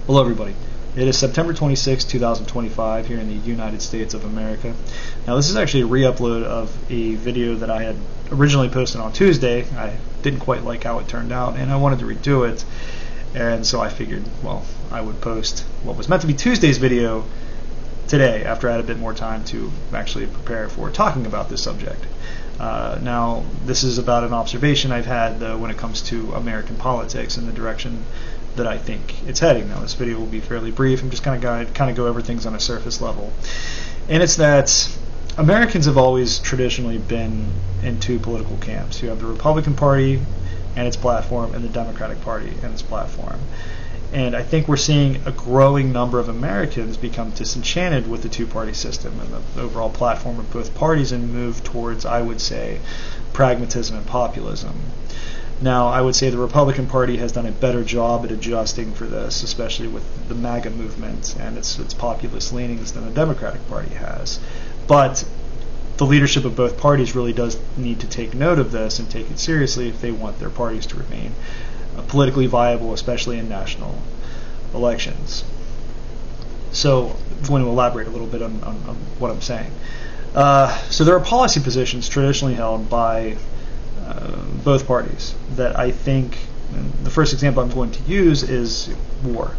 Hello everybody. It is September 26, 2025 here in the United States of America. Now this is actually a re-upload of a video that I had originally posted on Tuesday. I didn't quite like how it turned out and I wanted to redo it, and so I figured, well, I would post what was meant to be Tuesday's video today after I had a bit more time to actually prepare for talking about this subject. Now this is about an observation I've had when it comes to American politics and the direction that I think it's heading. Now this video will be fairly brief. I'm just kind of go over things on a surface level, and it's that Americans have always traditionally been in two political camps. You have the Republican Party and its platform, and the Democratic Party and its platform. And I think we're seeing a growing number of Americans become disenchanted with the two-party system and the overall platform of both parties and move towards, I would say, pragmatism and populism. Now, I would say the Republican Party has done a better job at adjusting for this, especially with the MAGA movement and its populist leanings, than the Democratic Party has. But the leadership of both parties really does need to take note of this and take it seriously if they want their parties to remain politically viable, especially in national elections. So I'm going to elaborate a little bit on what I'm saying. So there are policy positions traditionally held by both parties that I think, the first example I'm going to use is war,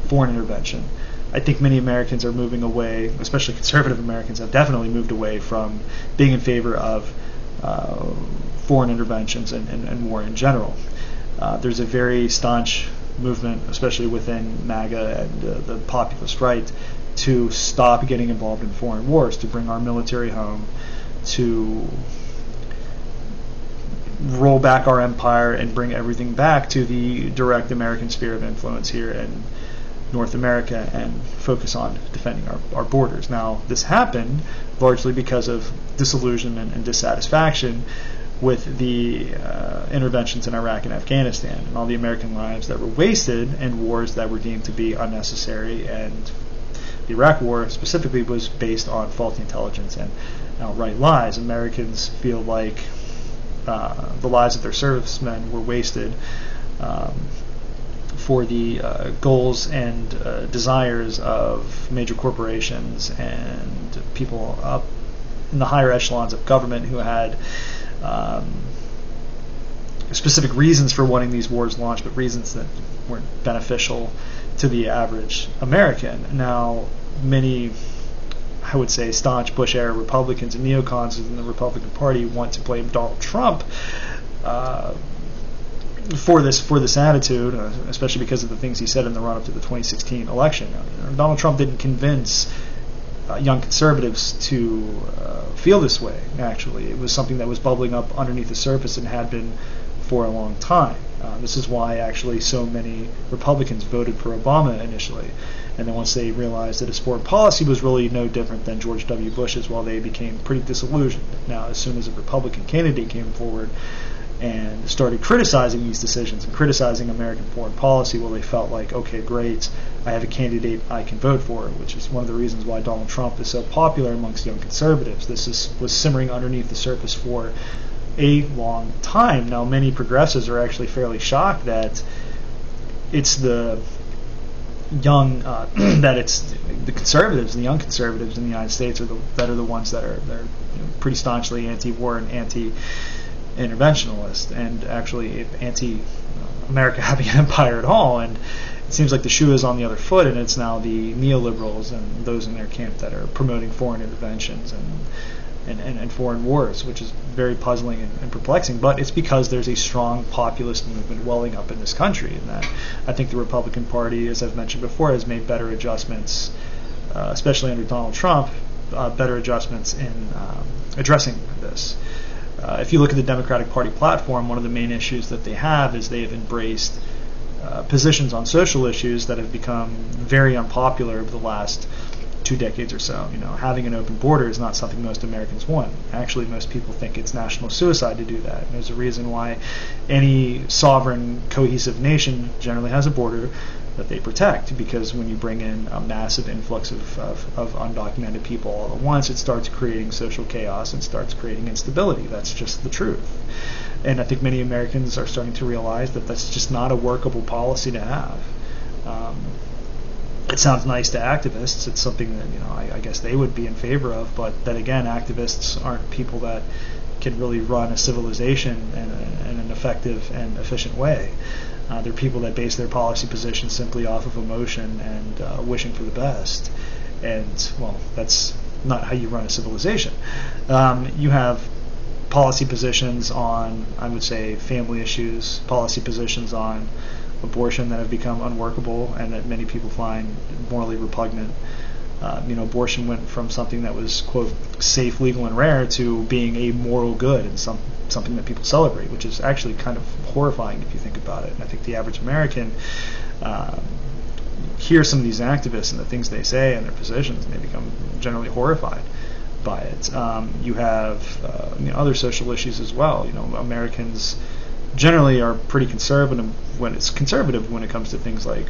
foreign intervention. I think many Americans are moving away, especially conservative Americans have definitely moved away from being in favor of foreign interventions and war in general. There's a very staunch movement, especially within MAGA and the populist right, to stop getting involved in foreign wars, to bring our military home, to roll back our empire and bring everything back to the direct American sphere of influence here in North America and focus on defending our borders. Now, this happened largely because of disillusionment and dissatisfaction with the interventions in Iraq and Afghanistan and all the American lives that were wasted and wars that were deemed to be unnecessary. And the Iraq War specifically was based on faulty intelligence and outright lies. Americans feel like the lives of their servicemen were wasted for the goals and desires of major corporations and people up in the higher echelons of government who had specific reasons for wanting these wars launched, but reasons that weren't beneficial to the average American. Now, many, I would say, staunch Bush-era Republicans and neocons in the Republican Party want to blame Donald Trump for this attitude, especially because of the things he said in the run-up to the 2016 election. Donald Trump didn't convince young conservatives to feel this way. Actually, it was something that was bubbling up underneath the surface and had been for a long time. This is why actually so many Republicans voted for Obama initially, and then once they realized that his foreign policy was really no different than George W. Bush's, well, they became pretty disillusioned. Now, as soon as a Republican candidate came forward and started criticizing these decisions and criticizing American foreign policy, well, they felt like, okay, great, I have a candidate I can vote for, which is one of the reasons why Donald Trump is so popular amongst young conservatives. This was simmering underneath the surface for a long time. Now, many progressives are actually fairly shocked that it's the young, that it's the conservatives, the young conservatives in the United States are the ones that are pretty staunchly anti-war and anti-interventionalist, and actually anti-America having an empire at all. And it seems like the shoe is on the other foot, and it's now the neoliberals and those in their camp that are promoting foreign interventions and foreign wars, which is very puzzling and perplexing. But it's because there's a strong populist movement welling up in this country, and that I think the Republican Party, as I've mentioned before, has made better adjustments, especially under Donald Trump, better adjustments in addressing this. If you look at the Democratic Party platform, one of the main issues that they have is they have embraced positions on social issues that have become very unpopular over the last 2 decades or so. Having an open border is not something most Americans want. Actually, most people think it's national suicide to do that. And there's a reason why any sovereign, cohesive nation generally has a border that they protect, because when you bring in a massive influx of undocumented people all at once, it starts creating social chaos and starts creating instability. That's just the truth. And I think many Americans are starting to realize that that's just not a workable policy to have. it sounds nice to activists. It's something that I guess they would be in favor of. But then again, activists aren't people that can really run a civilization in an effective and efficient way. They're people that base their policy positions simply off of emotion and wishing for the best. And, well, that's not how you run a civilization. You have policy positions on, I would say, family issues, policy positions on abortion that have become unworkable and that many people find morally repugnant. Abortion went from something that was, quote, safe, legal, and rare to being a moral good and something that people celebrate, which is actually kind of horrifying if you think about it. And I think the average American hears some of these activists and the things they say and their positions, and they become generally horrified by it. You have other social issues as well. Americans generally are pretty conservative when it comes to things like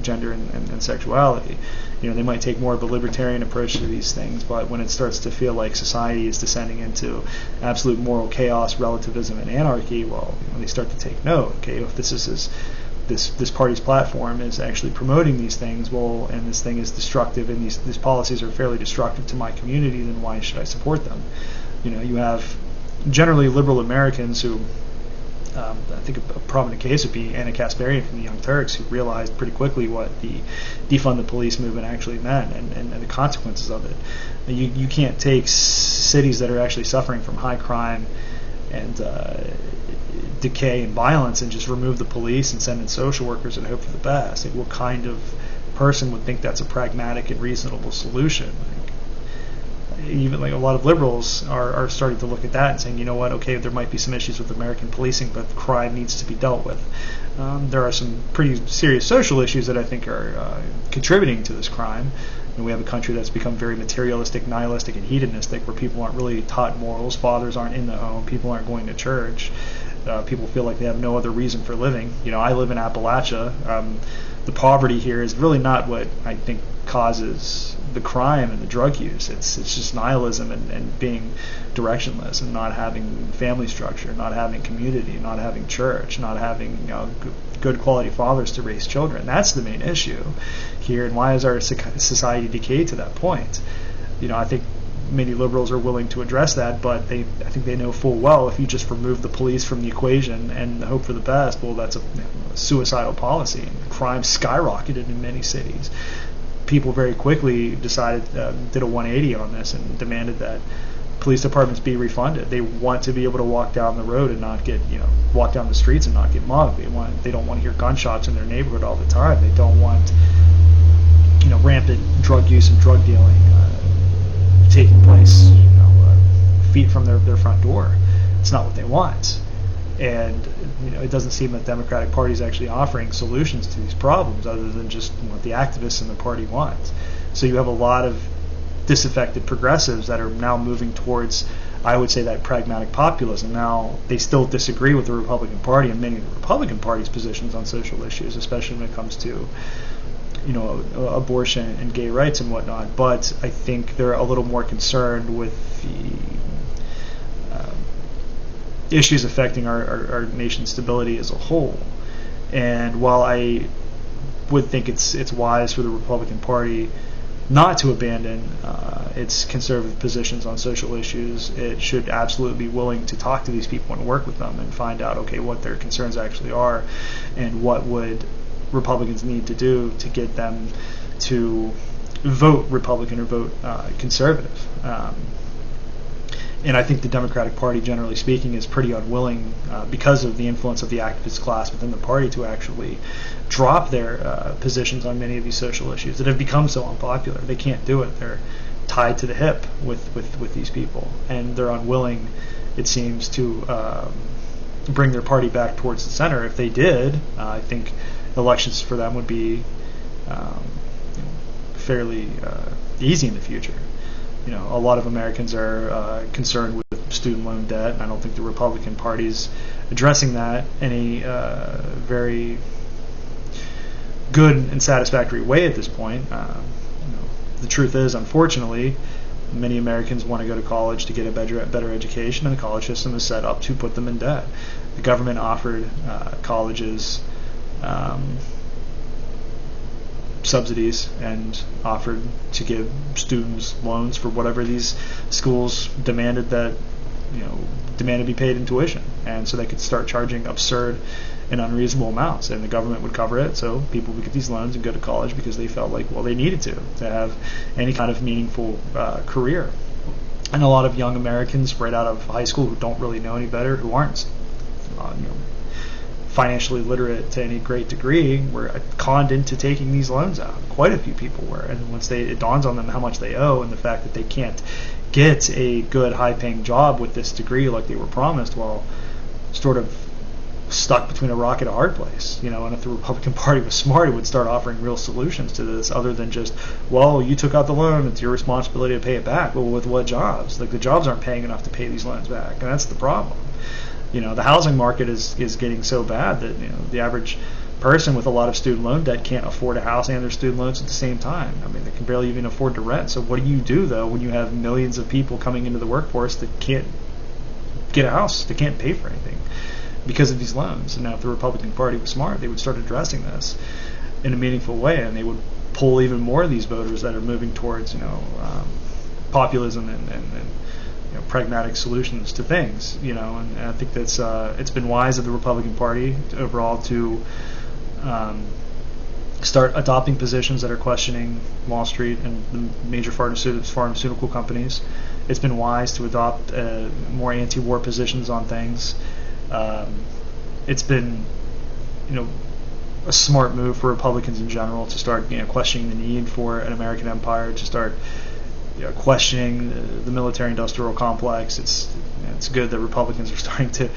gender and sexuality. They might take more of a libertarian approach to these things, but when it starts to feel like society is descending into absolute moral chaos, relativism, and anarchy, well, they start to take note. Okay, if this party's platform is actually promoting these things, well, and this thing is destructive, and these policies are fairly destructive to my community, then why should I support them? You have generally liberal Americans who, I think a prominent case would be Anna Kasparian from the Young Turks, who realized pretty quickly what the defund the police movement actually meant and the consequences of it. You can't take cities that are actually suffering from high crime and decay and violence and just remove the police and send in social workers and hope for the best. What kind of person would think that's a pragmatic and reasonable solution? Even a lot of liberals are starting to look at that and saying, okay, there might be some issues with American policing, but crime needs to be dealt with. There are some pretty serious social issues that I think are contributing to this crime. We have a country that's become very materialistic, nihilistic, and hedonistic, where people aren't really taught morals, fathers aren't in the home, people aren't going to church, people feel like they have no other reason for living. I live in Appalachia. The poverty here is really not what I think causes the crime and the drug use. It's just nihilism and being directionless and not having family structure, not having community, not having church, not having good quality fathers to raise children. That's the main issue here. And why has our society decayed to that point? I think many liberals are willing to address that, but I think they know full well if you just remove the police from the equation and hope for the best, well, that's a suicidal policy. And crime skyrocketed in many cities. People very quickly did a 180 on this and demanded that police departments be refunded. They want to be able to walk down the road and not get, walk down the streets and not get mugged. They don't want to hear gunshots in their neighborhood all the time. They don't want, rampant drug use and drug dealing taking place, feet from their front door. It's not what they want. And it doesn't seem that the Democratic Party is actually offering solutions to these problems other than just what the activists in the party want. So you have a lot of disaffected progressives that are now moving towards, I would say, that pragmatic populism. Now, they still disagree with the Republican Party and many of the Republican Party's positions on social issues, especially when it comes to abortion and gay rights and whatnot. But I think they're a little more concerned with the issues affecting our nation's stability as a whole. And while I would think it's wise for the Republican Party not to abandon its conservative positions on social issues, it should absolutely be willing to talk to these people and work with them and find out, okay, what their concerns actually are and what would Republicans need to do to get them to vote Republican or vote conservative. And I think the Democratic Party, generally speaking, is pretty unwilling because of the influence of the activist class within the party to actually drop their positions on many of these social issues that have become so unpopular. They can't do it. They're tied to the hip with these people, and they're unwilling, it seems, to bring their party back towards the center. If they did, I think elections for them would be fairly easy in the future. A lot of Americans are concerned with student loan debt, and I don't think the Republican Party's addressing that in a very good and satisfactory way at this point. The truth is, unfortunately, many Americans want to go to college to get a better education, and the college system is set up to put them in debt. The government offered colleges subsidies and offered to give students loans for whatever these schools demanded to be paid in tuition, and so they could start charging absurd and unreasonable amounts, and the government would cover it, so people would get these loans and go to college because they felt like, well, they needed to have any kind of meaningful career. And a lot of young Americans right out of high school who don't really know any better, who aren't financially literate to any great degree, were conned into taking these loans out. Quite a few people were, and once it dawns on them how much they owe and the fact that they can't get a good high-paying job with this degree like they were promised, well, sort of stuck between a rock and a hard place, and if the Republican Party was smart, it would start offering real solutions to this other than just, well, you took out the loan, it's your responsibility to pay it back. Well, with what jobs? Like, the jobs aren't paying enough to pay these loans back, and that's the problem. The housing market is getting so bad that the average person with a lot of student loan debt can't afford a house and their student loans at the same time. I mean, they can barely even afford to rent. So what do you do, though, when you have millions of people coming into the workforce that can't get a house, they can't pay for anything because of these loans? And now if the Republican Party was smart, they would start addressing this in a meaningful way, and they would pull even more of these voters that are moving towards populism and pragmatic solutions to things. And I think that's it's been wise of the Republican Party overall to start adopting positions that are questioning Wall Street and the major pharmaceutical companies. It's been wise to adopt more anti-war positions on things. It's been, a smart move for Republicans in general to start, questioning the need for an American empire, to start, questioning the military-industrial complex. It's good that Republicans are starting to,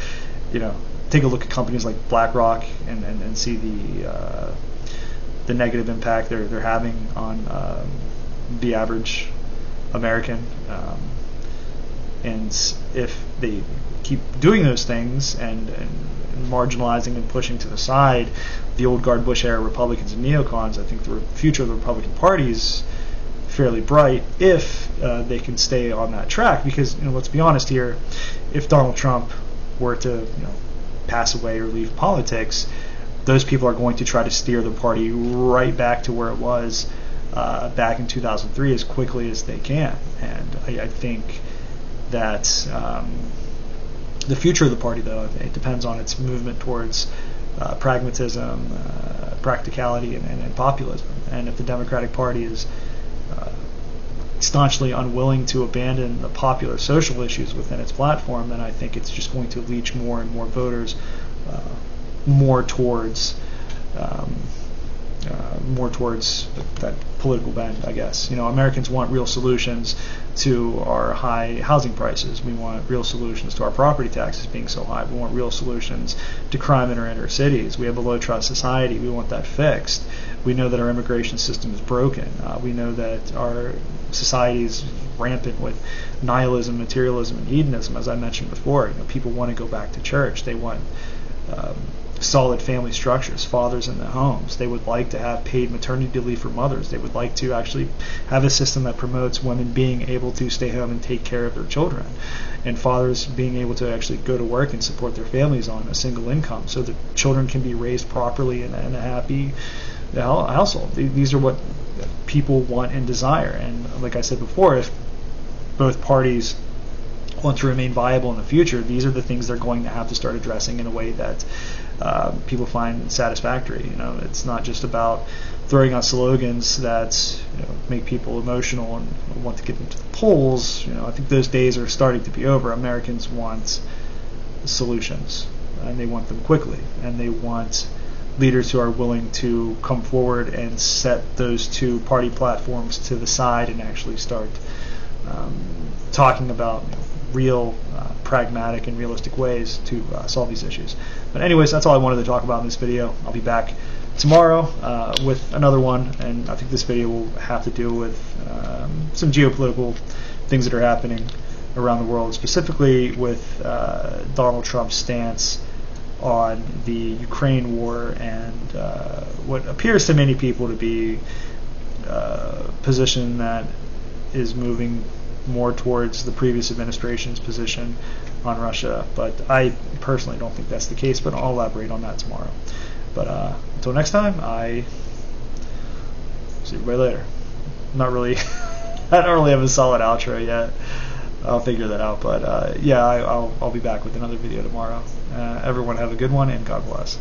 take a look at companies like BlackRock and see the negative impact they're having on the average American. And if they keep doing those things and marginalizing and pushing to the side the old guard Bush era Republicans and neocons, I think the future of the Republican Party is fairly bright if they can stay on that track. Because let's be honest here, if Donald Trump were to pass away or leave politics, those people are going to try to steer the party right back to where it was back in 2003 as quickly as they can. And I think that the future of the party, though, it depends on its movement towards pragmatism, practicality, and populism. And if the Democratic Party is staunchly unwilling to abandon the popular social issues within its platform, then I think it's just going to leach more and more voters more towards that political bend, I guess. Americans want real solutions to our high housing prices. We want real solutions to our property taxes being so high. We want real solutions to crime in our inner cities. We have a low trust society. We want that fixed. We know that our immigration system is broken. We know that our society is rampant with nihilism, materialism, and hedonism. As I mentioned before, people want to go back to church. They want solid family structures, fathers in their homes. They would like to have paid maternity leave for mothers. They would like to actually have a system that promotes women being able to stay home and take care of their children, and fathers being able to actually go to work and support their families on a single income so that children can be raised properly in a happy household. These are what people want and desire. And like I said before, if both parties want to remain viable in the future, these are the things they're going to have to start addressing in a way that people find satisfactory. It's not just about throwing out slogans that make people emotional and want to get into the polls. I think those days are starting to be over. Americans want solutions, and they want them quickly, and they want leaders who are willing to come forward and set those two party platforms to the side and actually start talking about real pragmatic and realistic ways to solve these issues. But anyways, that's all I wanted to talk about in this video. I'll be back tomorrow with another one, and I think this video will have to do with some geopolitical things that are happening around the world, specifically with Donald Trump's stance on the Ukraine war and what appears to many people to be a position that is moving more towards the previous administration's position on Russia. But I personally don't think that's the case, but I'll elaborate on that tomorrow. But until next time, I See everybody later. Not really. I don't really have a solid outro yet. I'll figure that out. But yeah, I'll be back with another video tomorrow. Everyone have a good one, and God bless.